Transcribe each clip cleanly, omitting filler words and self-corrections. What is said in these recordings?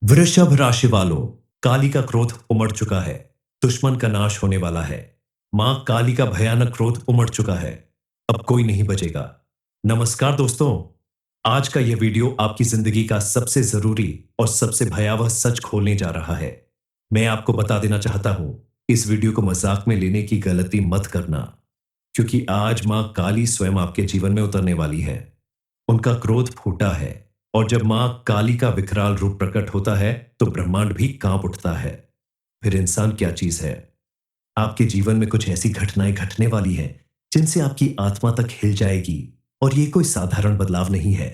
वृषभ राशि वालों, काली का क्रोध उमड़ चुका है। दुश्मन का नाश होने वाला है। मां काली का भयानक क्रोध उमड़ चुका है। अब कोई नहीं बचेगा। नमस्कार दोस्तों, आज का यह वीडियो आपकी जिंदगी का सबसे जरूरी और सबसे भयावह सच खोलने जा रहा है। मैं आपको बता देना चाहता हूं, इस वीडियो को मजाक में लेने की गलती मत करना, क्योंकि आज मां काली स्वयं आपके जीवन में उतरने वाली है। उनका क्रोध फूटा है, और जब मां काली का विकराल रूप प्रकट होता है तो ब्रह्मांड भी कांप उठता है। फिर इंसान क्या चीज है? आपके जीवन में कुछ ऐसी घटनाएं घटने वाली हैं जिनसे आपकी आत्मा तक हिल जाएगी। और ये कोई साधारण बदलाव नहीं है,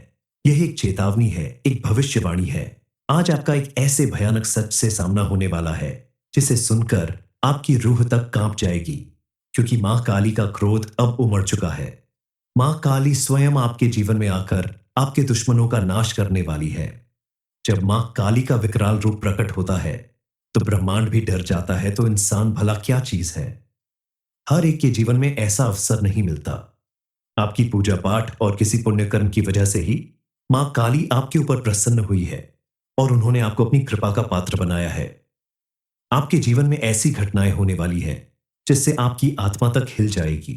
यह एक चेतावनी है, एक भविष्यवाणी है। आज आपका एक ऐसे भयानक सच से सामना होने वाला है जिसे सुनकर आपकी रूह तक कांप जाएगी, क्योंकि मां काली का क्रोध अब उमड़ चुका है। मां काली स्वयं आपके जीवन में आकर आपके दुश्मनों का नाश करने वाली है। जब मां काली का विकराल रूप प्रकट होता है तो ब्रह्मांड भी डर जाता है, तो इंसान भला क्या चीज है? हर एक के जीवन में ऐसा अवसर नहीं मिलता। आपकी पूजा पाठ और किसी पुण्य कर्म की वजह से ही मां काली आपके ऊपर प्रसन्न हुई है और उन्होंने आपको अपनी कृपा का पात्र बनाया है। आपके जीवन में ऐसी घटनाएं होने वाली हैं जिससे आपकी आत्मा तक हिल जाएगी।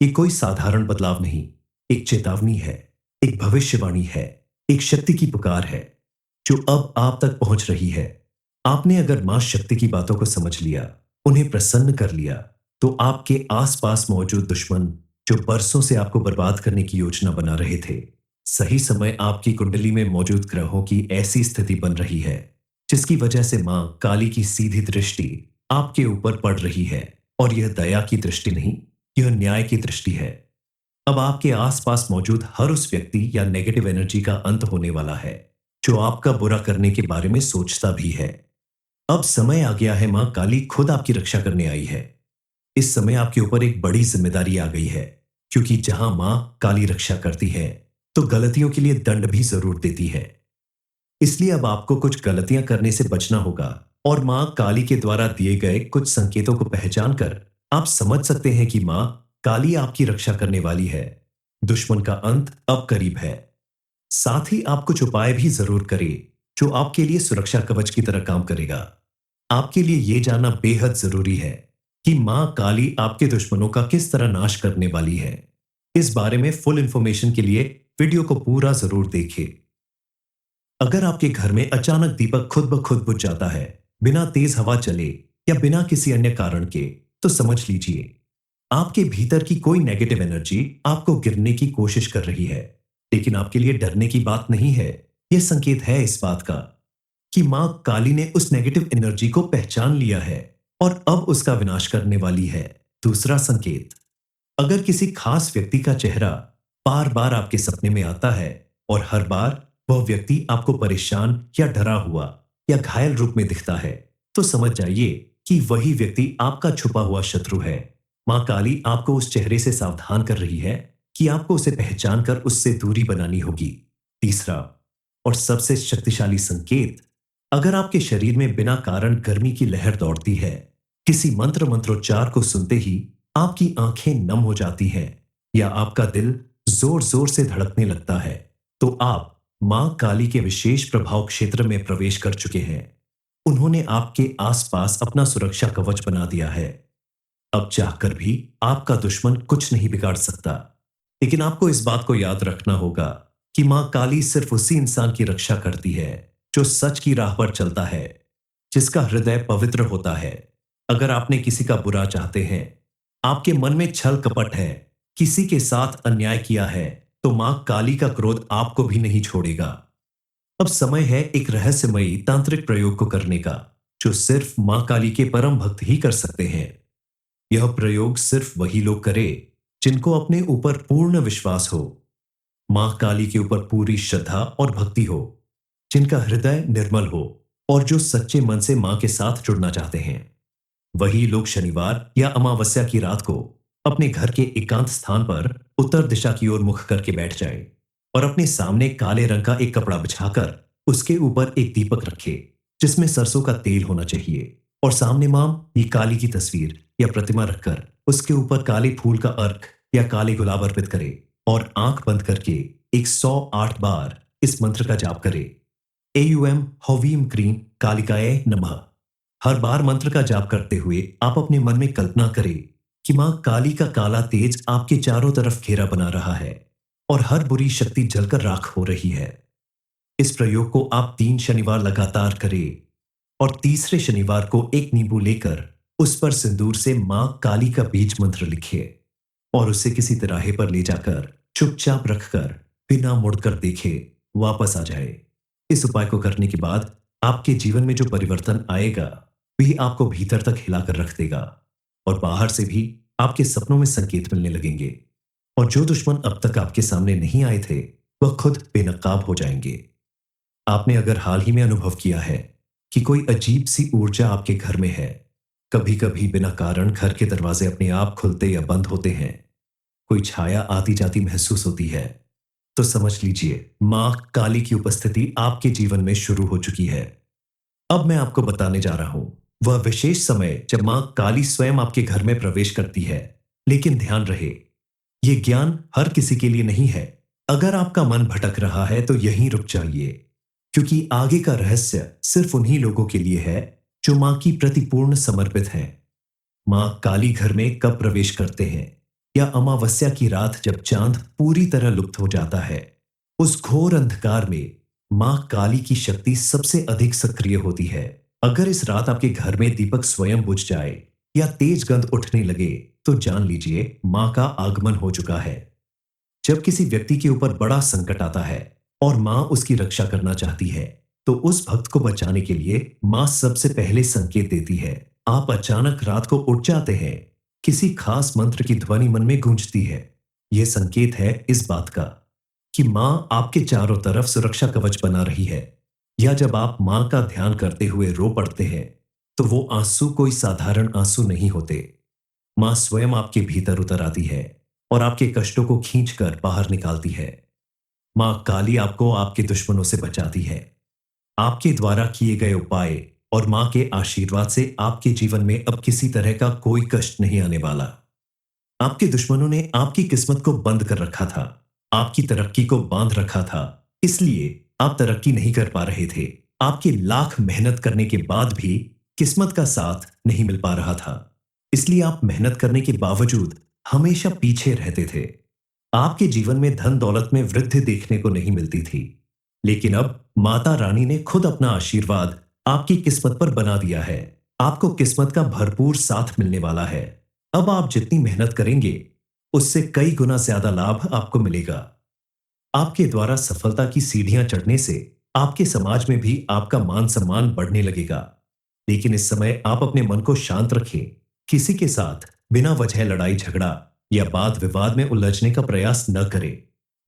ये कोई साधारण बदलाव नहीं, एक चेतावनी है, एक भविष्यवाणी है, एक शक्ति की पुकार है जो अब आप तक पहुंच रही है। आपने अगर मां शक्ति की बातों को समझ लिया, उन्हें प्रसन्न कर लिया, तो आपके आसपास मौजूद दुश्मन जो बरसों से आपको बर्बाद करने की योजना बना रहे थे, सही समय आपकी कुंडली में मौजूद ग्रहों की ऐसी स्थिति बन रही है जिसकी वजह से मां काली की सीधी दृष्टि आपके ऊपर पड़ रही है। और यह दया की दृष्टि नहीं, यह न्याय की दृष्टि है। अब आपके आसपास मौजूद हर उस व्यक्ति या नेगेटिव एनर्जी का अंत होने वाला है जो आपका बुरा करने के बारे में सोचता भी है। अब समय आ गया है, मां काली खुद आपकी रक्षा करने आई है। इस समय आपके ऊपर एक बड़ी जिम्मेदारी आ गई है, क्योंकि जहां मां काली रक्षा करती है तो गलतियों के लिए दंड भी जरूर देती है। इसलिए अब आपको कुछ गलतियां करने से बचना होगा, और मां काली के द्वारा दिए गए कुछ संकेतों को पहचान कर आप समझ सकते हैं कि मां काली आपकी रक्षा करने वाली है। दुश्मन का अंत अब करीब है। साथ ही आप कुछ उपाय भी जरूर करें जो आपके लिए सुरक्षा कवच की तरह काम करेगा। आपके लिए यह जानना बेहद जरूरी है कि मां काली आपके दुश्मनों का किस तरह नाश करने वाली है। इस बारे में फुल इंफॉर्मेशन के लिए वीडियो को पूरा जरूर देखें। अगर आपके घर में अचानक दीपक खुद ब खुद बुझ जाता है, बिना तेज हवा चले या बिना किसी अन्य कारण के, तो समझ लीजिए आपके भीतर की कोई नेगेटिव एनर्जी आपको गिरने की कोशिश कर रही है। लेकिन आपके लिए डरने की बात नहीं है, यह संकेत है इस बात का कि मां काली ने उस नेगेटिव एनर्जी को पहचान लिया है और अब उसका विनाश करने वाली है। दूसरा संकेत, अगर किसी खास व्यक्ति का चेहरा बार बार आपके सपने में आता है और हर बार वह व्यक्ति आपको परेशान या डरा हुआ या घायल रूप में दिखता है, तो समझ जाइए कि वही व्यक्ति आपका छुपा हुआ शत्रु है। मां काली आपको उस चेहरे से सावधान कर रही है कि आपको उसे पहचान कर उससे दूरी बनानी होगी। तीसरा और सबसे शक्तिशाली संकेत, अगर आपके शरीर में बिना कारण गर्मी की लहर दौड़ती है, किसी मंत्रोच्चार को सुनते ही आपकी आंखें नम हो जाती हैं, या आपका दिल जोर जोर से धड़कने लगता है, तो आप मां काली के विशेष प्रभाव क्षेत्र में प्रवेश कर चुके हैं। उन्होंने आपके आसपास अपना सुरक्षा कवच बना दिया है। अब चाहकर भी आपका दुश्मन कुछ नहीं बिगाड़ सकता। लेकिन आपको इस बात को याद रखना होगा कि मां काली सिर्फ उसी इंसान की रक्षा करती है जो सच की राह पर चलता है, जिसका हृदय पवित्र होता है। अगर आपने किसी का बुरा चाहते हैं, आपके मन में छल कपट है, किसी के साथ अन्याय किया है, तो मां काली का क्रोध आपको भी नहीं छोड़ेगा। अब समय है एक रहस्यमयी तांत्रिक प्रयोग को करने का, जो सिर्फ मां काली के परम भक्त ही कर सकते हैं। यह प्रयोग सिर्फ वही लोग करें जिनको अपने ऊपर पूर्ण विश्वास हो, मां काली के ऊपर पूरी श्रद्धा और भक्ति हो, जिनका हृदय निर्मल हो और जो सच्चे मन से मां के साथ जुड़ना चाहते हैं। वही लोग शनिवार या अमावस्या की रात को अपने घर के एकांत स्थान पर उत्तर दिशा की ओर मुख करके बैठ जाए और अपने सामने काले रंग का एक कपड़ा बिछाकर उसके ऊपर एक दीपक रखे जिसमें सरसों का तेल होना चाहिए, और सामने मां ये काली की तस्वीर या प्रतिमा रखकर उसके ऊपर काले फूल का अर्घ या काले गुलाब अर्पित करे और आंख बंद करके 108 बार इस मंत्र का जाप करे। एयुएम हवीम क्रीम कालिकाय नमः। हर बार मंत्र का जाप करते हुए आप अपने मन में कल्पना करें कि मां काली का काला तेज आपके चारों तरफ घेरा बना रहा है और हर बुरी शक्ति जलकर राख हो रही है। इस प्रयोग को आप 3 शनिवार लगातार करें और तीसरे शनिवार को एक नींबू लेकर उस पर सिंदूर से मां काली का बीज मंत्र लिखिए और उसे किसी तिराहे पर ले जाकर चुपचाप रखकर बिना मुड़कर देखे वापस आ जाए। इस उपाय को करने के बाद आपके जीवन में जो परिवर्तन आएगा वही आपको भीतर तक हिलाकर रख देगा और बाहर से भी आपके सपनों में संकेत मिलने लगेंगे और जो दुश्मन अब तक आपके सामने नहीं आए थे वह खुद बेनकाब हो जाएंगे। आपने अगर हाल ही में अनुभव किया है कि कोई अजीब सी ऊर्जा आपके घर में है, कभी कभी बिना कारण घर के दरवाजे अपने आप खुलते या बंद होते हैं, कोई छाया आती जाती महसूस होती है, तो समझ लीजिए मां काली की उपस्थिति आपके जीवन में शुरू हो चुकी है। अब मैं आपको बताने जा रहा हूं वह विशेष समय जब मां काली स्वयं आपके घर में प्रवेश करती है। लेकिन ध्यान रहे, यह ज्ञान हर किसी के लिए नहीं है। अगर आपका मन भटक रहा है तो यहीं रुक जाइए, क्योंकि आगे का रहस्य सिर्फ उन्हीं लोगों के लिए है जो मां की प्रति पूर्ण समर्पित हैं। मां काली घर में कब प्रवेश करते हैं? या अमावस्या की रात जब चांद पूरी तरह लुप्त हो जाता है, उस घोर अंधकार में मां काली की शक्ति सबसे अधिक सक्रिय होती है। अगर इस रात आपके घर में दीपक स्वयं बुझ जाए या तेज गंध उठने लगे तो जान लीजिए मां का आगमन हो चुका है। जब किसी व्यक्ति के ऊपर बड़ा संकट आता है और मां उसकी रक्षा करना चाहती है तो उस भक्त को बचाने के लिए मां सबसे पहले संकेत देती है। आप अचानक रात को उठ जाते हैं, किसी खास मंत्र की ध्वनि मन में गूंजती है। यह संकेत है इस बात का कि मां आपके चारों तरफ सुरक्षा कवच बना रही है। या जब आप मां का ध्यान करते हुए रो पड़ते हैं तो वो आंसू कोई साधारण आंसू नहीं होते। मां स्वयं आपके भीतर उतर आती है और आपके कष्टों को खींचकर बाहर निकालती है। मां काली आपको आपके दुश्मनों से बचाती है। आपके द्वारा किए गए उपाय और मां के आशीर्वाद से आपके जीवन में अब किसी तरह का कोई कष्ट नहीं आने वाला। आपके दुश्मनों ने आपकी किस्मत को बंद कर रखा था, आपकी तरक्की को बांध रखा था, इसलिए आप तरक्की नहीं कर पा रहे थे। आपके लाख मेहनत करने के बाद भी किस्मत का साथ नहीं मिल पा रहा था, इसलिए आप मेहनत करने के बावजूद हमेशा पीछे रहते थे। आपके जीवन में धन दौलत में वृद्धि देखने को नहीं मिलती थी, लेकिन अब माता रानी ने खुद अपना आशीर्वाद आपकी किस्मत पर बना दिया है। आपको किस्मत का भरपूर साथ मिलने वाला है। अब आप जितनी मेहनत करेंगे उससे कई गुना ज्यादा लाभ आपको मिलेगा। आपके द्वारा सफलता की सीढ़ियां चढ़ने से आपके समाज में भी आपका मान सम्मान बढ़ने लगेगा। लेकिन इस समय आप अपने मन को शांत रखें, किसी के साथ बिना वजह लड़ाई झगड़ा या वाद विवाद में उलझने का प्रयास न करें।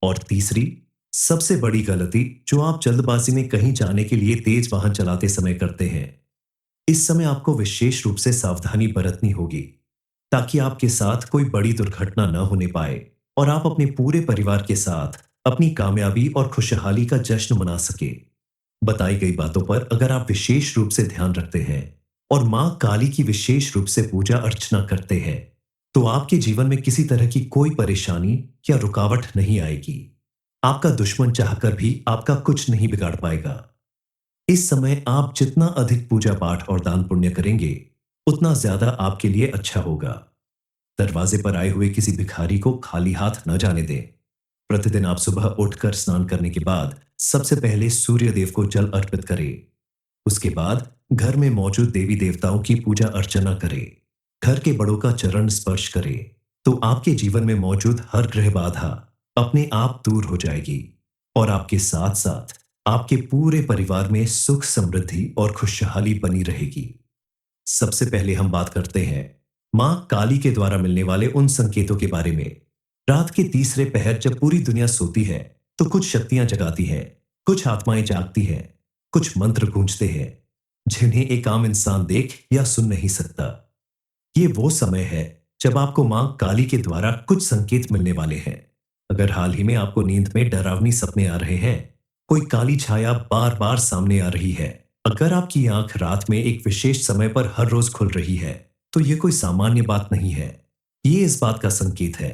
और तीसरी सबसे बड़ी गलती जो आप जल्दबाजी में कहीं जाने के लिए तेज वाहन चलाते समय करते हैं, इस समय आपको विशेष रूप से सावधानी बरतनी होगी ताकि आपके साथ कोई बड़ी दुर्घटना न होने पाए और आप अपने पूरे परिवार के साथ अपनी कामयाबी और खुशहाली का जश्न मना सके। बताई गई बातों पर अगर आप विशेष रूप से ध्यान रखते हैं और मां काली की विशेष रूप से पूजा अर्चना करते हैं तो आपके जीवन में किसी तरह की कोई परेशानी या रुकावट नहीं आएगी। आपका दुश्मन चाहकर भी आपका कुछ नहीं बिगाड़ पाएगा। इस समय आप जितना अधिक पूजा पाठ और दान पुण्य करेंगे उतना ज्यादा आपके लिए अच्छा होगा। दरवाजे पर आए हुए किसी भिखारी को खाली हाथ न जाने दें। प्रतिदिन आप सुबह उठकर स्नान करने के बाद सबसे पहले सूर्य देव को जल अर्पित करें। उसके बाद घर में मौजूद देवी देवताओं की पूजा अर्चना करें। घर के बड़ों का चरण स्पर्श करें तो आपके जीवन में मौजूद हर ग्रह बाधा अपने आप दूर हो जाएगी और आपके साथ साथ आपके पूरे परिवार में सुख समृद्धि और खुशहाली बनी रहेगी। सबसे पहले हम बात करते हैं मां काली के द्वारा मिलने वाले उन संकेतों के बारे में। रात के तीसरे पहर जब पूरी दुनिया सोती है तो कुछ शक्तियां जगाती हैं, कुछ आत्माएं जागती हैं, कुछ मंत्र गूंजते हैं जिन्हें एक आम इंसान देख या सुन नहीं सकता। ये वो समय है जब आपको मां काली के द्वारा कुछ संकेत मिलने वाले हैं। अगर हाल ही में आपको नींद में डरावनी सपने आ रहे हैं, कोई काली छाया बार बार सामने आ रही है, अगर आपकी आंख रात में एक विशेष समय पर हर रोज खुल रही है तो यह कोई सामान्य बात नहीं है। ये इस बात का संकेत है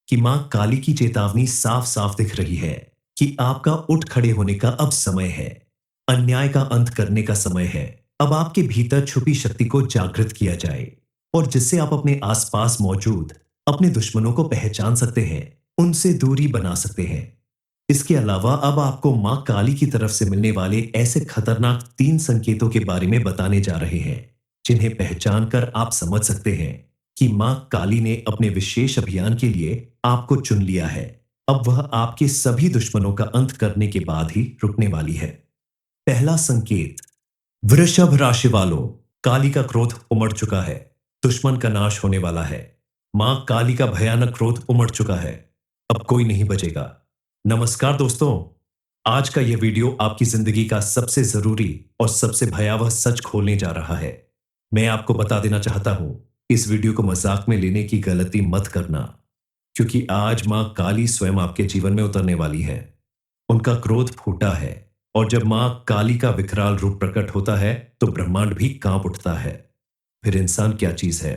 कि मां काली की चेतावनी साफ साफ दिख रही है कि आपका उठ खड़े होने का अब समय है। अन्याय का अंत करने का समय है। अब आपके भीतर छुपी शक्ति को जागृत किया जाए और जिससे आप अपने आसपास मौजूद अपने दुश्मनों को पहचान सकते हैं, उनसे दूरी बना सकते हैं। इसके अलावा अब आपको मां काली की तरफ से मिलने वाले ऐसे खतरनाक 3 संकेतों के बारे में बताने जा रहे हैं, जिन्हें पहचान कर आप समझ सकते हैं कि मां काली ने अपने विशेष अभियान के लिए आपको चुन लिया है। अब वह आपके सभी दुश्मनों का अंत करने के बाद ही रुकने वाली है। पहला संकेत, वृषभ राशि वालों, काली का क्रोध उमड़ चुका है। दुश्मन का नाश होने वाला है। मां काली का भयानक क्रोध उमड़ चुका है। अब कोई नहीं बचेगा। नमस्कार दोस्तों, आज का यह वीडियो आपकी जिंदगी का सबसे जरूरी और सबसे भयावह सच खोलने जा रहा है। मैं आपको बता देना चाहता हूं, इस वीडियो को मजाक में लेने की गलती मत करना, क्योंकि आज मां काली स्वयं आपके जीवन में उतरने वाली है। उनका क्रोध फूटा है और जब मां काली का विकराल रूप प्रकट होता है तो ब्रह्मांड भी कांप उठता है। फिर इंसान क्या चीज है?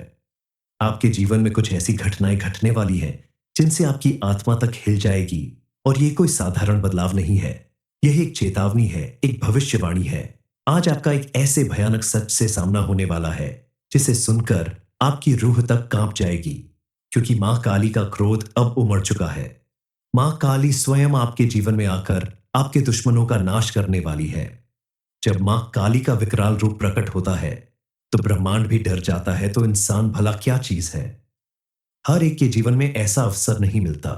आपके जीवन में कुछ ऐसी घटनाएं घटने वाली हैं जिनसे आपकी आत्मा तक हिल जाएगी। और ये कोई साधारण बदलाव नहीं है, यह एक चेतावनी है, एक भविष्यवाणी है। आज आपका एक ऐसे भयानक सच से सामना होने वाला है जिसे सुनकर आपकी रूह तक कांप जाएगी, क्योंकि मां काली का क्रोध अब उमड़ चुका है। मां काली स्वयं आपके जीवन में आकर आपके दुश्मनों का नाश करने वाली है। जब मां काली का विकराल रूप प्रकट होता है तो ब्रह्मांड भी डर जाता है, तो इंसान भला क्या चीज है? हर एक के जीवन में ऐसा अवसर नहीं मिलता।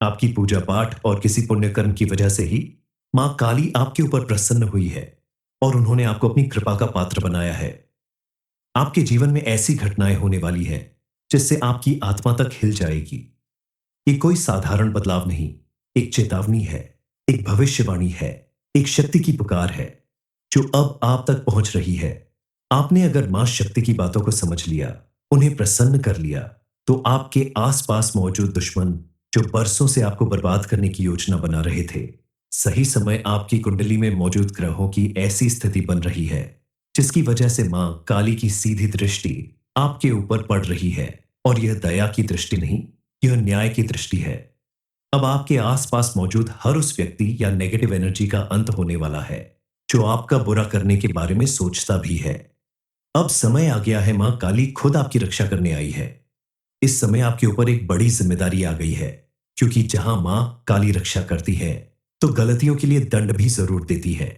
आपकी पूजा पाठ और किसी पुण्य कर्म की वजह से ही मां काली आपके ऊपर प्रसन्न हुई है और उन्होंने आपको अपनी कृपा का पात्र बनाया है। आपके जीवन में ऐसी घटनाएं होने वाली हैं जिससे आपकी आत्मा तक हिल जाएगी। ये कोई साधारण बदलाव नहीं, एक चेतावनी है, एक भविष्यवाणी है, एक शक्ति की पुकार है जो अब आप तक पहुंच रही है। आपने अगर मां शक्ति की बातों को समझ लिया, उन्हें प्रसन्न कर लिया, तो आपके आसपास मौजूद दुश्मन जो बरसों से आपको बर्बाद करने की योजना बना रहे थे, सही समय आपकी कुंडली में मौजूद ग्रहों की ऐसी स्थिति बन रही है जिसकी वजह से मां काली की सीधी दृष्टि आपके ऊपर पड़ रही है। और यह दया की दृष्टि नहीं, यह न्याय की दृष्टि है। अब आपके आसपास मौजूद हर उस व्यक्ति या नेगेटिव एनर्जी का अंत होने वाला है जो आपका बुरा करने के बारे में सोचता भी है। अब समय आ गया है, मां काली खुद आपकी रक्षा करने आई है। इस समय आपके ऊपर एक बड़ी जिम्मेदारी आ गई है, क्योंकि जहां मां काली रक्षा करती है तो गलतियों के लिए दंड भी जरूर देती है।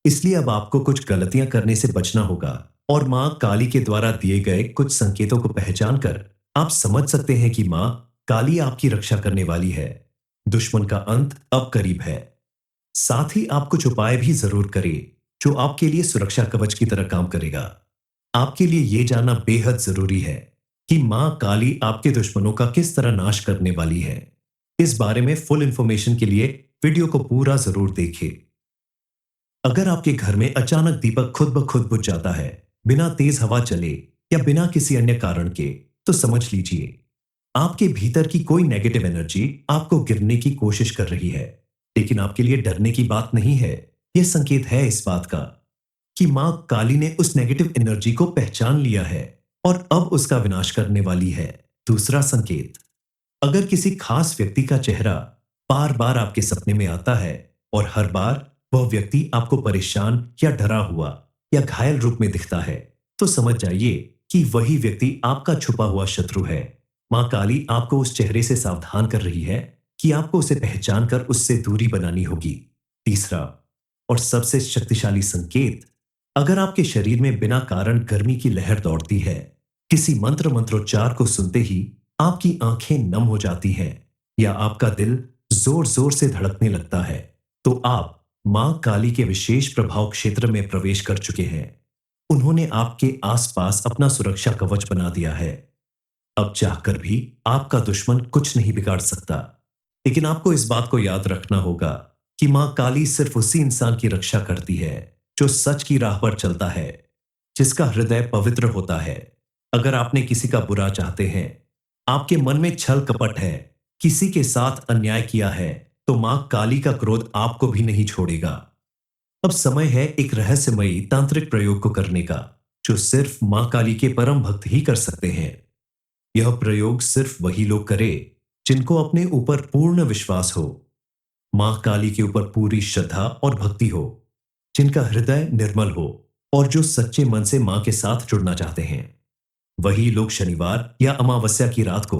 इसलिए अब आपको कुछ गलतियां करने से बचना होगा और मां काली के द्वारा दिए गए कुछ संकेतों को पहचान कर आप समझ सकते हैं कि मां काली आपकी रक्षा करने वाली है। दुश्मन का अंत अब करीब है। साथ ही आप कुछ उपाय भी जरूर करें जो आपके लिए सुरक्षा कवच की तरह काम करेगा। आपके लिए यह जानना बेहद जरूरी है कि मां काली आपके दुश्मनों का किस तरह नाश करने वाली है। इस बारे में फुल इंफॉर्मेशन के लिए वीडियो को पूरा जरूर देखें। अगर आपके घर में अचानक दीपक खुद ब खुद बुझ जाता है, बिना तेज हवा चले या बिना किसी अन्य कारण के, तो समझ लीजिए आपके भीतर की कोई नेगेटिव एनर्जी आपको गिरने की कोशिश कर रही है। लेकिन आपके लिए डरने की बात नहीं है, यह संकेत है इस बात का कि मां काली ने उस नेगेटिव एनर्जी को पहचान लिया है और अब उसका विनाश करने वाली है। दूसरा संकेत, अगर किसी खास व्यक्ति का चेहरा बार बार आपके सपने में आता है और हर बार वह व्यक्ति आपको परेशान या डरा हुआ या घायल रूप में दिखता है, तो समझ जाइए कि वही व्यक्ति आपका छुपा हुआ शत्रु है। मां काली आपको उस चेहरे से सावधान कर रही है कि आपको उसे पहचान कर उससे दूरी बनानी होगी। तीसरा और सबसे शक्तिशाली संकेत, अगर आपके शरीर में बिना कारण गर्मी की लहर दौड़ती है, किसी मंत्रोच्चार को सुनते ही आपकी आंखें नम हो जाती हैं या आपका दिल जोर जोर से धड़कने लगता है, तो आप मां काली के विशेष प्रभाव क्षेत्र में प्रवेश कर चुके हैं। उन्होंने आपके आसपास अपना सुरक्षा कवच बना दिया है। अब चाहकर भी आपका दुश्मन कुछ नहीं बिगाड़ सकता। लेकिन आपको इस बात को याद रखना होगा कि मां काली सिर्फ उसी इंसान की रक्षा करती है जो सच की राह पर चलता है, जिसका हृदय पवित्र होता है। अगर आपने किसी का बुरा चाहते हैं, आपके मन में छल कपट है, किसी के साथ अन्याय किया है, तो मां काली का क्रोध आपको भी नहीं छोड़ेगा। अब समय है एक रहस्यमयी तांत्रिक प्रयोग को करने का, जो सिर्फ मां काली के परम भक्त ही कर सकते हैं। यह प्रयोग सिर्फ वही लोग करें जिनको अपने ऊपर पूर्ण विश्वास हो, मां काली के ऊपर पूरी श्रद्धा और भक्ति हो। जिनका हृदय निर्मल हो और जो सच्चे मन से मां के साथ जुड़ना चाहते हैं। वही लोग शनिवार या अमावस्या की रात को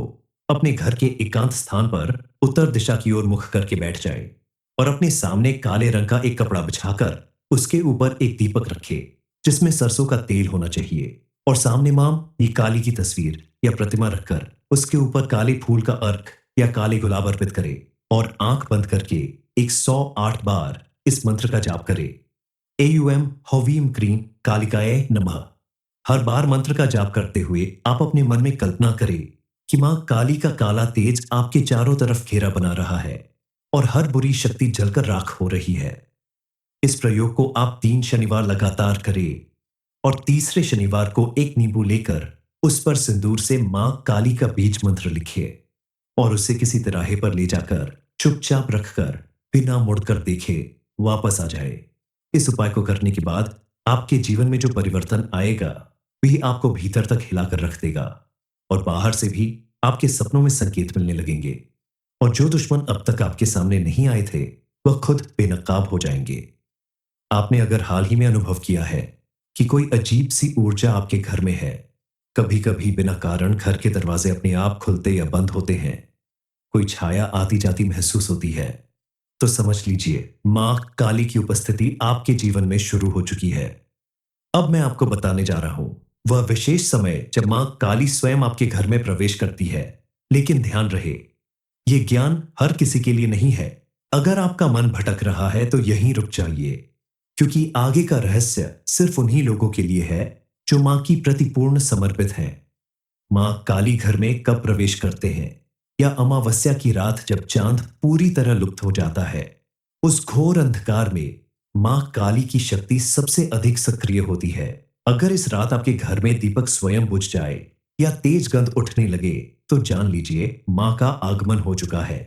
अपने घर के एकांत स्थान पर उत्तर दिशा की ओर मुख करके बैठ जाए और अपने सामने काले रंग का एक कपड़ा बिछाकर उसके ऊपर एक दीपक रखे जिसमें सरसों का तेल होना चाहिए, और सामने मां ये काली की तस्वीर या प्रतिमा रखकर उसके ऊपर काले फूल का अर्घ या काले गुलाब अर्पित करे और आंख बंद करके 108 बार इस मंत्र का जाप करे। एयूएम हवीम क्रीम कालिकाय नमः। हर बार मंत्र का जाप करते हुए आप अपने मन में कल्पना करें कि मां काली का काला तेज आपके चारों तरफ घेरा बना रहा है और हर बुरी शक्ति जलकर राख हो रही है। इस प्रयोग को आप 3 शनिवार लगातार करें और तीसरे शनिवार को एक नींबू लेकर उस पर सिंदूर से मां काली का बीज मंत्र लिखिए और उसे किसी तिराहे पर ले जाकर चुपचाप रखकर बिना मुड़कर देखे वापस आ जाए। इस उपाय को करने के बाद आपके जीवन में जो परिवर्तन आएगा वही आपको भीतर तक हिलाकर रख देगा और बाहर से भी आपके सपनों में संकेत मिलने लगेंगे, और जो दुश्मन अब तक आपके सामने नहीं आए थे वह खुद बेनकाब हो जाएंगे। आपने अगर हाल ही में अनुभव किया है कि कोई अजीब सी ऊर्जा आपके घर में है, कभी कभी बिना कारण घर के दरवाजे अपने आप खुलते या बंद होते हैं, कोई छाया आती जाती महसूस होती है, तो समझ लीजिए मां काली की उपस्थिति आपके जीवन में शुरू हो चुकी है। अब मैं आपको बताने जा रहा हूं वह विशेष समय जब मां काली स्वयं आपके घर में प्रवेश करती है। लेकिन ध्यान रहे, यह ज्ञान हर किसी के लिए नहीं है। अगर आपका मन भटक रहा है तो यहीं रुक जाइए, क्योंकि आगे का रहस्य सिर्फ उन्हीं लोगों के लिए है जो मां की प्रति पूर्ण समर्पित हैं। मां काली घर में कब प्रवेश करते हैं? या अमावस्या की रात जब चांद पूरी तरह लुप्त हो जाता है। उस घोर अंधकार में मां काली की शक्ति सबसे अधिक सक्रिय होती है। अगर इस रात आपके घर में दीपक स्वयं बुझ जाए या तेज गंध उठने लगे तो जान लीजिए मां का आगमन हो चुका है।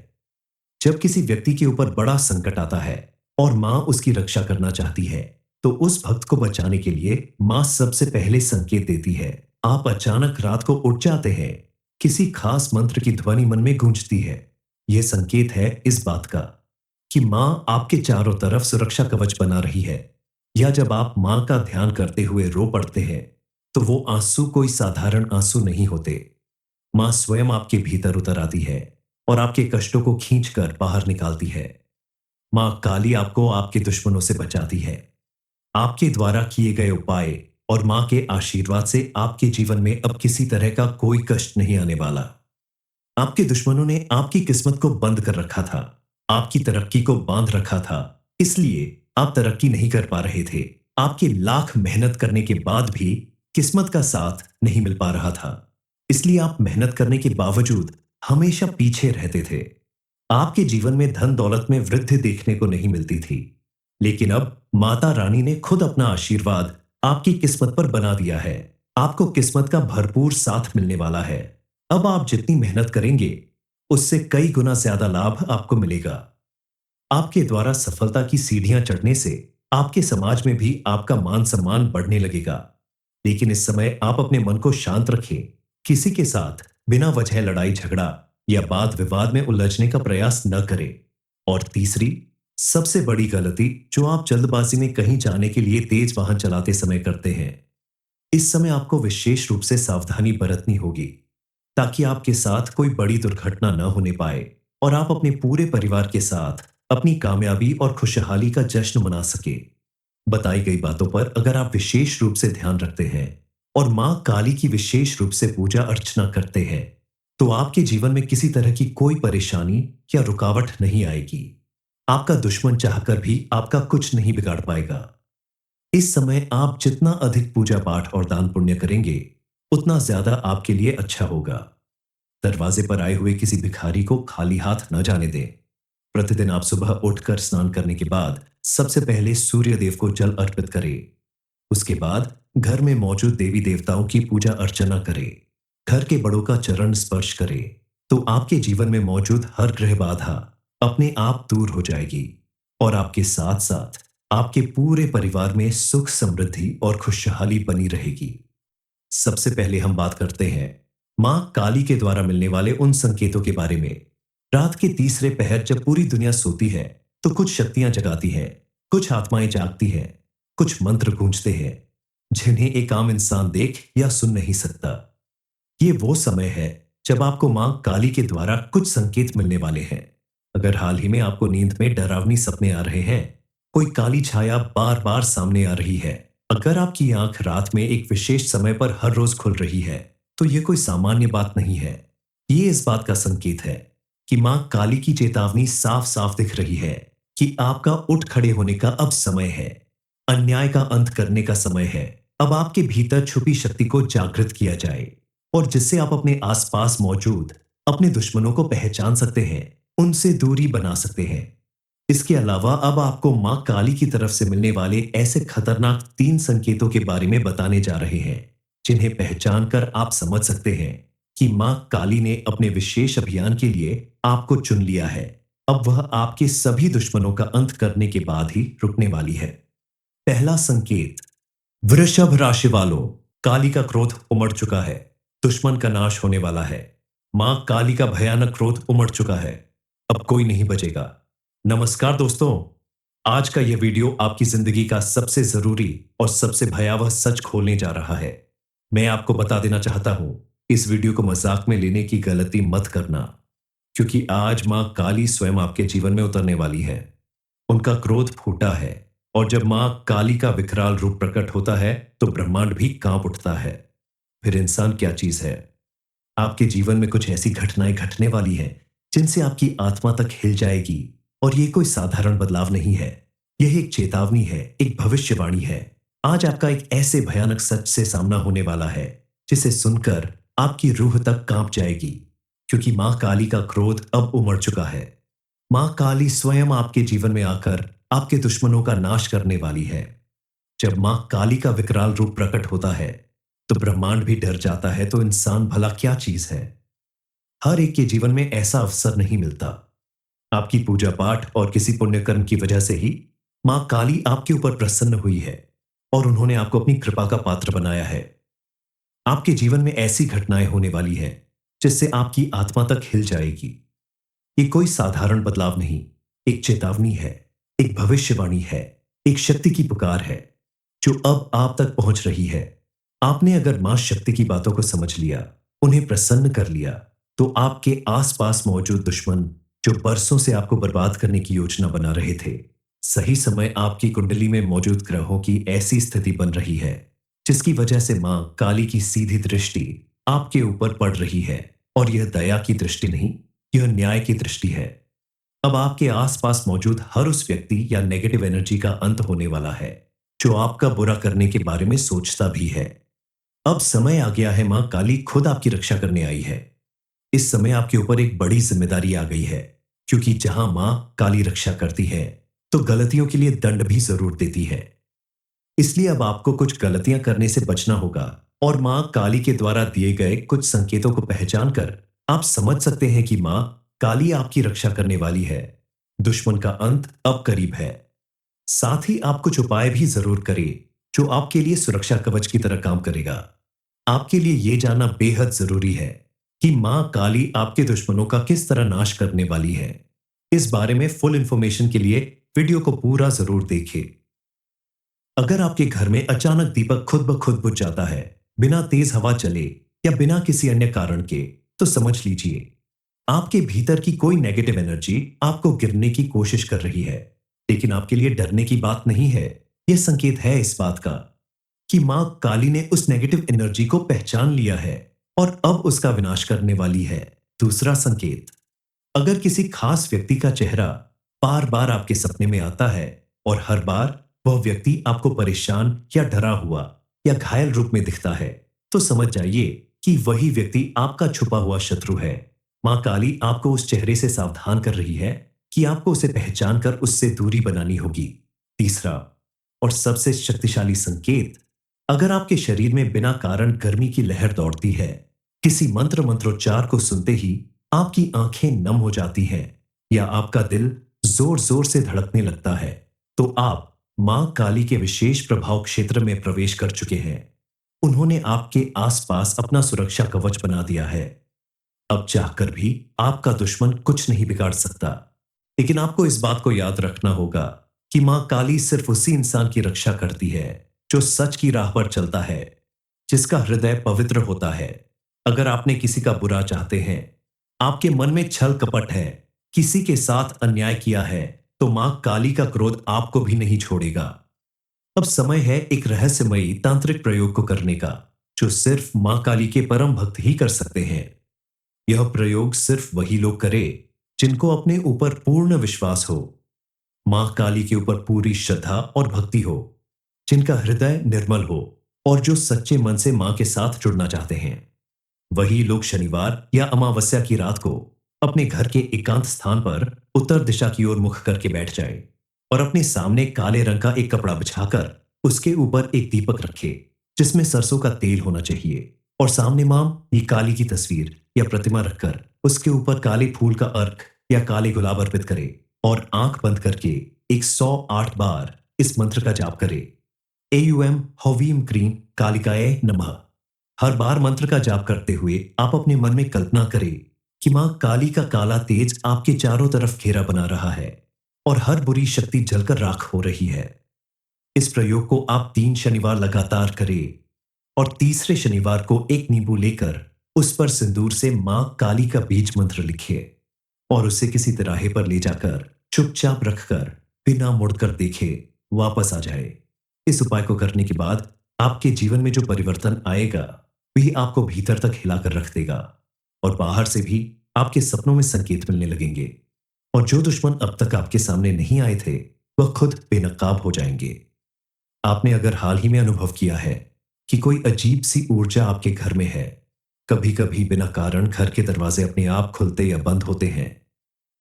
जब किसी व्यक्ति के ऊपर बड़ा संकट आता है और मां उसकी रक्षा करना चाहती है तो उस भक्त को बचाने के लिए मां सबसे पहले संकेत देती है। आप अचानक रात को उठ जाते हैं, किसी खास मंत्र की ध्वनि मन में गूंजती है। यह संकेत है इस बात का कि मां आपके चारों तरफ सुरक्षा कवच बना रही है। या जब आप मां का ध्यान करते हुए रो पड़ते हैं तो वो आंसू कोई साधारण आंसू नहीं होते। मां स्वयं आपके भीतर उतर आती है और आपके कष्टों को खींचकर बाहर निकालती है। मां काली आपको आपके दुश्मनों से बचाती है। आपके द्वारा किए गए उपाय और मां के आशीर्वाद से आपके जीवन में अब किसी तरह का कोई कष्ट नहीं आने वाला। आपके दुश्मनों ने आपकी किस्मत को बंद कर रखा था, आपकी तरक्की को बांध रखा था, इसलिए आप तरक्की नहीं कर पा रहे थे। आपके लाख मेहनत करने के बाद भी किस्मत का साथ नहीं मिल पा रहा था, इसलिए आप मेहनत करने के बावजूद हमेशा पीछे रहते थे। आपके जीवन में धन दौलत में वृद्धि देखने को नहीं मिलती थी, लेकिन अब माता रानी ने खुद अपना आशीर्वाद आपकी किस्मत पर बना दिया है। आपको किस्मत का भरपूर साथ मिलने वाला है। अब आप जितनी मेहनत करेंगे उससे कई गुना ज्यादा लाभ आपको मिलेगा। आपके द्वारा सफलता की सीढ़ियां चढ़ने से आपके समाज में भी आपका मान सम्मान बढ़ने लगेगा। लेकिन इस समय आप अपने मन को शांत रखें, किसी के साथ बिना वजह लड़ाई झगड़ा या वाद विवाद में उलझने का प्रयास न करें। और तीसरी सबसे बड़ी गलती जो आप जल्दबाजी में कहीं जाने के लिए तेज वाहन चलाते समय करते हैं, इस समय आपको विशेष रूप से सावधानी बरतनी होगी ताकि आपके साथ कोई बड़ी दुर्घटना न होने पाए और आप अपने पूरे परिवार के साथ अपनी कामयाबी और खुशहाली का जश्न मना सके। बताई गई बातों पर अगर आप विशेष रूप से ध्यान रखते हैं और मां काली की विशेष रूप से पूजा अर्चना करते हैं तो आपके जीवन में किसी तरह की कोई परेशानी या रुकावट नहीं आएगी। आपका दुश्मन चाहकर भी आपका कुछ नहीं बिगाड़ पाएगा। इस समय आप जितना अधिक पूजा पाठ और दान पुण्य करेंगे उतना ज्यादा आपके लिए अच्छा होगा। दरवाजे पर आए हुए किसी भिखारी को खाली हाथ न जाने दें। प्रतिदिन आप सुबह उठकर स्नान करने के बाद सबसे पहले सूर्य देव को जल अर्पित करें। उसके बाद घर में मौजूद देवी देवताओं की पूजा अर्चना करें। घर के बड़ों का चरण स्पर्श करें तो आपके जीवन में मौजूद हर ग्रह बाधा अपने आप दूर हो जाएगी और आपके साथ साथ आपके पूरे परिवार में सुख समृद्धि और खुशहाली बनी रहेगी। सबसे पहले हम बात करते हैं मां काली के द्वारा मिलने वाले उन संकेतों के बारे में। रात के तीसरे पहर जब पूरी दुनिया सोती है तो कुछ शक्तियां जगाती हैं, कुछ आत्माएं जागती हैं कुछ मंत्र गूंजते हैं जिन्हें एक आम इंसान देख या सुन नहीं सकता। ये वो समय है जब आपको मां काली के द्वारा कुछ संकेत मिलने वाले हैं। अगर हाल ही में आपको नींद में डरावनी सपने आ रहे हैं, कोई काली छाया बार बार सामने आ रही है, अगर आपकी आंख रात में एक विशेष समय पर हर रोज खुल रही है, तो ये कोई सामान्य बात नहीं है। ये इस बात का संकेत है कि मां काली की चेतावनी साफ साफ दिख रही है कि आपका उठ खड़े होने का अब समय है। अन्याय का अंत करने का समय है। अब आपके भीतर छुपी शक्ति को जागृत किया जाए, और जिससे आप अपने आसपास मौजूद अपने दुश्मनों को पहचान सकते हैं, उनसे दूरी बना सकते हैं। इसके अलावा अब आपको मां काली की तरफ से मिलने वाले ऐसे खतरनाक 3 संकेतों के बारे में बताने जा रहे हैं, जिन्हें पहचान कर आप समझ सकते हैं कि मां काली ने अपने विशेष अभियान के लिए आपको चुन लिया है। अब वह आपके सभी दुश्मनों का अंत करने के बाद ही रुकने वाली है। पहला संकेत, वृषभ राशि वालों, काली का क्रोध उमड़ चुका है। दुश्मन का नाश होने वाला है। मां काली का भयानक क्रोध उमड़ चुका है। अब कोई नहीं बचेगा। नमस्कार दोस्तों, आज का यह वीडियो आपकी जिंदगी का सबसे जरूरी और सबसे भयावह सच खोलने जा रहा है। मैं आपको बता देना चाहता हूं, इस वीडियो को मजाक में लेने की गलती मत करना, क्योंकि आज मां काली स्वयं आपके जीवन में उतरने वाली है। उनका क्रोध फूटा है, और जब मां काली का विकराल रूप प्रकट होता है तो ब्रह्मांड भी कांप उठता है। फिर इंसान क्या चीज है? आपके जीवन में कुछ ऐसी घटनाएं घटने वाली हैं जिनसे आपकी आत्मा तक हिल जाएगी, और ये कोई साधारण बदलाव नहीं है। यह एक चेतावनी है, एक भविष्यवाणी है। आज आपका एक ऐसे भयानक सच से सामना होने वाला है जिसे सुनकर आपकी रूह तक कांप जाएगी, क्योंकि मां काली का क्रोध अब उमड़ चुका है। मां काली स्वयं आपके जीवन में आकर आपके दुश्मनों का नाश करने वाली है। जब मां काली का विकराल रूप प्रकट होता है तो ब्रह्मांड भी डर जाता है, तो इंसान भला क्या चीज है? हर एक के जीवन में ऐसा अवसर नहीं मिलता। आपकी पूजा पाठ और किसी पुण्य कर्म की वजह से ही मां काली आपके ऊपर प्रसन्न हुई है, और उन्होंने आपको अपनी कृपा का पात्र बनाया है। आपके जीवन में ऐसी घटनाएं होने वाली हैं जिससे आपकी आत्मा तक हिल जाएगी। ये कोई साधारण बदलाव नहीं, एक चेतावनी है, एक भविष्यवाणी है, एक शक्ति की पुकार है जो अब आप तक पहुंच रही है। आपने अगर मां शक्ति की बातों को समझ लिया, उन्हें प्रसन्न कर लिया, तो आपके आसपास मौजूद दुश्मन जो बरसों से आपको बर्बाद करने की योजना बना रहे थे, सही समय आपकी कुंडली में मौजूद ग्रहों की ऐसी स्थिति बन रही है जिसकी वजह से मां काली की सीधी दृष्टि आपके ऊपर पड़ रही है। और यह दया की दृष्टि नहीं, यह न्याय की दृष्टि है। अब आपके आसपास मौजूद हर उस व्यक्ति या नेगेटिव एनर्जी का अंत होने वाला है जो आपका बुरा करने के बारे में सोचता भी है। अब समय आ गया है, मां काली खुद आपकी रक्षा करने आई है। इस समय आपके ऊपर एक बड़ी जिम्मेदारी आ गई है, क्योंकि जहां मां काली रक्षा करती है तो गलतियों के लिए दंड भी जरूर देती है। इसलिए अब आपको कुछ गलतियां करने से बचना होगा, और मां काली के द्वारा दिए गए कुछ संकेतों को पहचान कर आप समझ सकते हैं कि मां काली आपकी रक्षा करने वाली है। दुश्मन का अंत अब करीब है। साथ ही आप कुछ उपाय भी जरूर करें जो आपके लिए सुरक्षा कवच की तरह काम करेगा। आपके लिए यह जानना बेहद जरूरी है कि मां काली आपके दुश्मनों का किस तरह नाश करने वाली है। इस बारे में फुल इंफॉर्मेशन के लिए वीडियो को पूरा जरूर देखें। अगर आपके घर में अचानक दीपक खुद ब खुद बुझ जाता है, बिना तेज हवा चले या बिना किसी अन्य कारण के, तो समझ लीजिए आपके भीतर की कोई नेगेटिव एनर्जी आपको गिरने की कोशिश कर रही है। लेकिन आपके लिए डरने की बात नहीं है। यह संकेत है इस बात का कि मां काली ने उस नेगेटिव एनर्जी को पहचान लिया है और अब उसका विनाश करने वाली है। दूसरा संकेत, अगर किसी खास व्यक्ति का चेहरा बार बार आपके सपने में आता है और हर बार वह व्यक्ति आपको परेशान या डरा हुआ या घायल रूप में दिखता है, तो समझ जाइए कि वही व्यक्ति आपका छुपा हुआ शत्रु है। मां काली आपको उस चेहरे से सावधान कर रही है कि आपको उसे पहचान कर उससे दूरी बनानी होगी। तीसरा और सबसे शक्तिशाली संकेत, अगर आपके शरीर में बिना कारण गर्मी की लहर दौड़ती है, किसी मंत्रोच्चार को सुनते ही आपकी आंखें नम हो जाती हैं, या आपका दिल जोर जोर से धड़कने लगता है, तो आप मां काली के विशेष प्रभाव क्षेत्र में प्रवेश कर चुके हैं। उन्होंने आपके आसपास अपना सुरक्षा कवच बना दिया है। अब चाहकर भी आपका दुश्मन कुछ नहीं बिगाड़ सकता। लेकिन आपको इस बात को याद रखना होगा कि मां काली सिर्फ उसी इंसान की रक्षा करती है जो सच की राह पर चलता है, जिसका हृदय पवित्र होता है। अगर आपने किसी का बुरा चाहते हैं, आपके मन में छल कपट है, किसी के साथ अन्याय किया है, तो मां काली का क्रोध आपको भी नहीं छोड़ेगा। अब समय है एक रहस्यमयी तांत्रिक प्रयोग को करने का, जो सिर्फ मां काली के परम भक्त ही कर सकते हैं। यह प्रयोग सिर्फ वही लोग करे जिनको अपने ऊपर पूर्ण विश्वास हो, मां काली के ऊपर पूरी श्रद्धा और भक्ति हो, जिनका हृदय निर्मल हो और जो सच्चे मन से मां के साथ जुड़ना चाहते हैं। वही लोग शनिवार या अमावस्या की रात को अपने घर के एकांत स्थान पर उत्तर दिशा की ओर मुख करके बैठ जाए और अपने सामने काले रंग का एक कपड़ा बिछाकर उसके ऊपर एक दीपक रखे, जिसमें सरसों का तेल होना चाहिए, और सामने मां ये काली की तस्वीर या प्रतिमा रखकर उसके ऊपर काले फूल का अर्घ या काले गुलाब अर्पित करे और आंख बंद करके 108 बार इस मंत्र का जाप करे। एयुएम हवीम क्रीम कालिकाय नमः। हर बार मंत्र का जाप करते हुए आप अपने मन में कल्पना करें कि मां काली का काला तेज आपके चारों तरफ घेरा बना रहा है और हर बुरी शक्ति जलकर राख हो रही है। इस प्रयोग को आप 3 शनिवार लगातार करें और तीसरे शनिवार को एक नींबू लेकर उस पर सिंदूर से मां काली का बीज मंत्र लिखिए और उसे किसी तिराहे पर ले जाकर चुपचाप रखकर बिना मुड़कर देखे वापस आ जाए। इस उपाय को करने के बाद आपके जीवन में जो परिवर्तन आएगा, वही आपको भीतर तक हिलाकर रख देगा और बाहर से भी आपके सपनों में संकेत मिलने लगेंगे, और जो दुश्मन अब तक आपके सामने नहीं आए थे, वह खुद बेनकाब हो जाएंगे। आपने अगर हाल ही में अनुभव किया है कि कोई अजीब सी ऊर्जा आपके घर में है, कभी कभी बिना कारण घर के दरवाजे अपने आप खुलते या बंद होते हैं,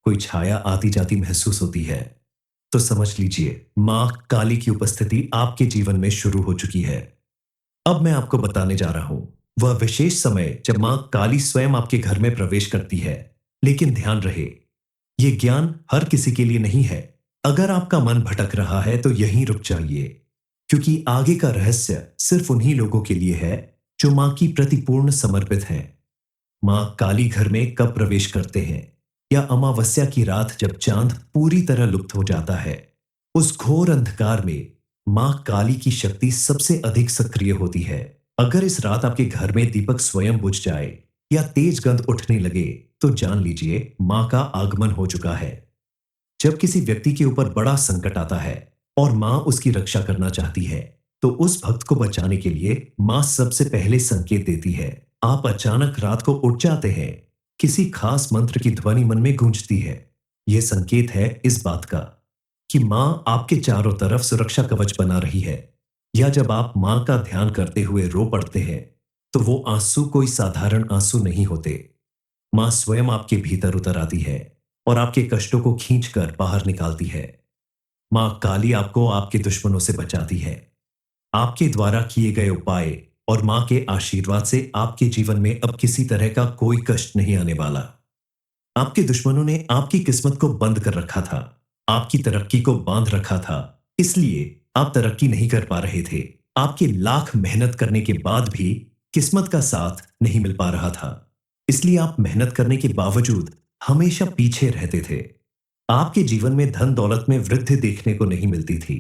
कोई छाया आती जाती महसूस होती है, तो समझ लीजिए मां काली की उपस्थिति आपके जीवन में शुरू हो चुकी है। अब मैं आपको बताने जा रहा हूं वह विशेष समय जब मां काली स्वयं आपके घर में प्रवेश करती है। लेकिन ध्यान रहे, यह ज्ञान हर किसी के लिए नहीं है। अगर आपका मन भटक रहा है तो यहीं रुक जाइए, क्योंकि आगे का रहस्य सिर्फ उन्हीं लोगों के लिए है जो मां की प्रति पूर्ण समर्पित हैं। मां काली घर में कब प्रवेश करते हैं, या अमावस्या की रात जब चांद पूरी तरह लुप्त हो जाता है, उस घोर अंधकार में मां काली की शक्ति सबसे अधिक सक्रिय होती है। अगर इस रात आपके घर में दीपक स्वयं बुझ जाए या तेज गंध उठने लगे, तो जान लीजिए मां का आगमन हो चुका है। जब किसी व्यक्ति के ऊपर बड़ा संकट आता है और मां उसकी रक्षा करना चाहती है, तो उस भक्त को बचाने के लिए मां सबसे पहले संकेत देती है। आप अचानक रात को उठ जाते हैं, किसी खास मंत्र की ध्वनि मन में गूंजती है। यह संकेत है इस बात का कि मां आपके चारों तरफ सुरक्षा कवच बना रही है। या जब आप मां का ध्यान करते हुए रो पड़ते हैं, तो वो आंसू कोई साधारण आंसू नहीं होते। मां स्वयं आपके भीतर उतर आती है और आपके कष्टों को खींचकर बाहर निकालती है। मां काली आपको आपके दुश्मनों से बचाती है। आपके द्वारा किए गए उपाय और मां के आशीर्वाद से आपके जीवन में अब किसी तरह का कोई कष्ट नहीं आने वाला। आपके दुश्मनों ने आपकी किस्मत को बंद कर रखा था, आपकी तरक्की को बांध रखा था, इसलिए आप तरक्की नहीं कर पा रहे थे। आपके लाख मेहनत करने के बाद भी किस्मत का साथ नहीं मिल पा रहा था, इसलिए आप मेहनत करने के बावजूद हमेशा पीछे रहते थे। आपके जीवन में धन दौलत में वृद्धि देखने को नहीं मिलती थी,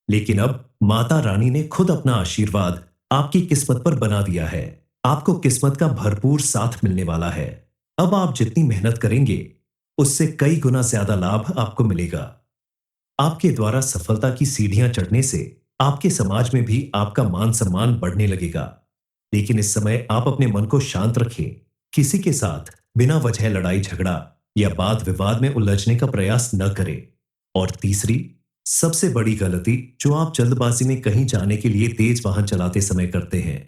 लेकिन अब माता रानी ने खुद अपना आशीर्वाद आपकी किस्मत पर बना दिया है। आपको किस्मत का भरपूर साथ मिलने वाला है। अब आप जितनी मेहनत करेंगे, उससे कई गुना ज्यादा लाभ आपको मिलेगा। आपके द्वारा सफलता की सीढ़ियां चढ़ने से आपके समाज में भी आपका मान सम्मान बढ़ने लगेगा। लेकिन इस समय आप अपने मन को शांत रखें, किसी के साथ बिना वजह लड़ाई झगड़ा या वाद विवाद में उलझने का प्रयास न करें। और तीसरी सबसे बड़ी गलती जो आप जल्दबाजी में कहीं जाने के लिए तेज वाहन चलाते समय करते हैं,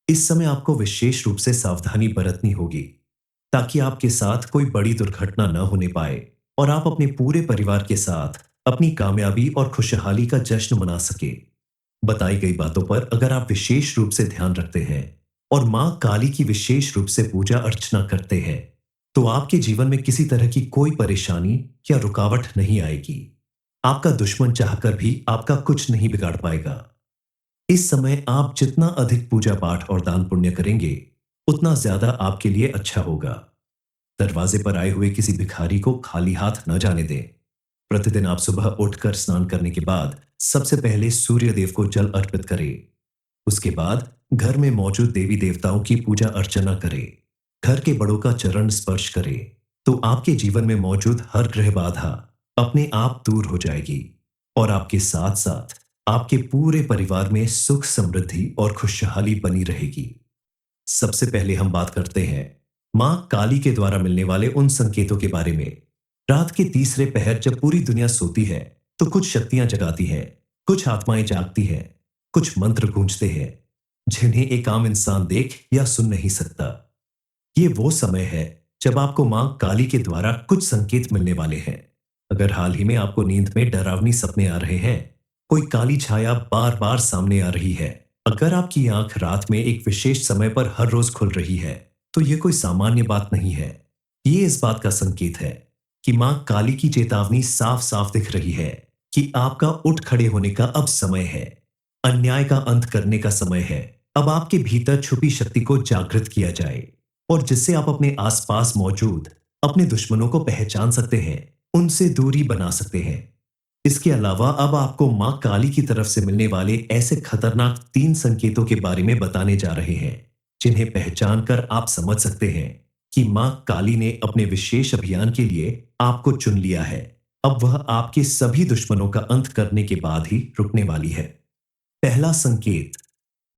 इस समय आपको विशेष रूप से सावधानी बरतनी होगी, ताकि आपके साथ कोई बड़ी दुर्घटना न होने पाए और आप अपने पूरे परिवार के साथ अपनी कामयाबी और खुशहाली का जश्न मना सके। बताई गई बातों पर अगर आप विशेष रूप से ध्यान रखते हैं और मां काली की विशेष रूप से पूजा अर्चना करते हैं, तो आपके जीवन में किसी तरह की कोई परेशानी या रुकावट नहीं आएगी। आपका दुश्मन चाहकर भी आपका कुछ नहीं बिगाड़ पाएगा। इस समय आप जितना अधिक पूजा पाठ और दान पुण्य करेंगे, उतना ज्यादा आपके लिए अच्छा होगा। दरवाजे पर आए हुए किसी भिखारी को खाली हाथ न जाने दें। प्रतिदिन आप सुबह उठकर स्नान करने के बाद सबसे पहले सूर्य देव को जल अर्पित करें। उसके बाद घर में मौजूद देवी देवताओं की पूजा अर्चना करें। घर के बड़ों का चरण स्पर्श करें तो आपके जीवन में मौजूद हर ग्रह बाधा अपने आप दूर हो जाएगी और आपके साथ साथ आपके पूरे परिवार में सुख समृद्धि और खुशहाली बनी रहेगी। सबसे पहले हम बात करते हैं मां काली के द्वारा मिलने वाले उन संकेतों के बारे में। रात के तीसरे पहर जब पूरी दुनिया सोती है तो कुछ शक्तियां जगाती हैं, कुछ आत्माएं जागती हैं, कुछ मंत्र गूंजते हैं जिन्हें एक आम इंसान देख या सुन नहीं सकता। ये वो समय है जब आपको मां काली के द्वारा कुछ संकेत मिलने वाले हैं। अगर हाल ही में आपको नींद में डरावनी सपने आ रहे हैं, कोई काली छाया बार बार सामने आ रही है, अगर आपकी आंख रात में एक विशेष समय पर हर रोज खुल रही है, तो ये कोई सामान्य बात नहीं है। ये इस बात का संकेत है कि मां काली की चेतावनी साफ साफ दिख रही है कि आपका उठ खड़े होने का अब समय है। अन्याय का अंत करने का समय है। अब आपके भीतर छुपी शक्ति को जागृत किया जाए और जिससे आप अपने आसपास मौजूद अपने दुश्मनों को पहचान सकते हैं, उनसे दूरी बना सकते हैं। इसके अलावा अब आपको मां काली की तरफ से मिलने वाले ऐसे खतरनाक 3 संकेतों के बारे में बताने जा रहे हैं जिन्हें पहचान कर आप समझ सकते हैं कि मां काली ने अपने विशेष अभियान के लिए आपको चुन लिया है। अब वह आपके सभी दुश्मनों का अंत करने के बाद ही रुकने वाली है। पहला संकेत,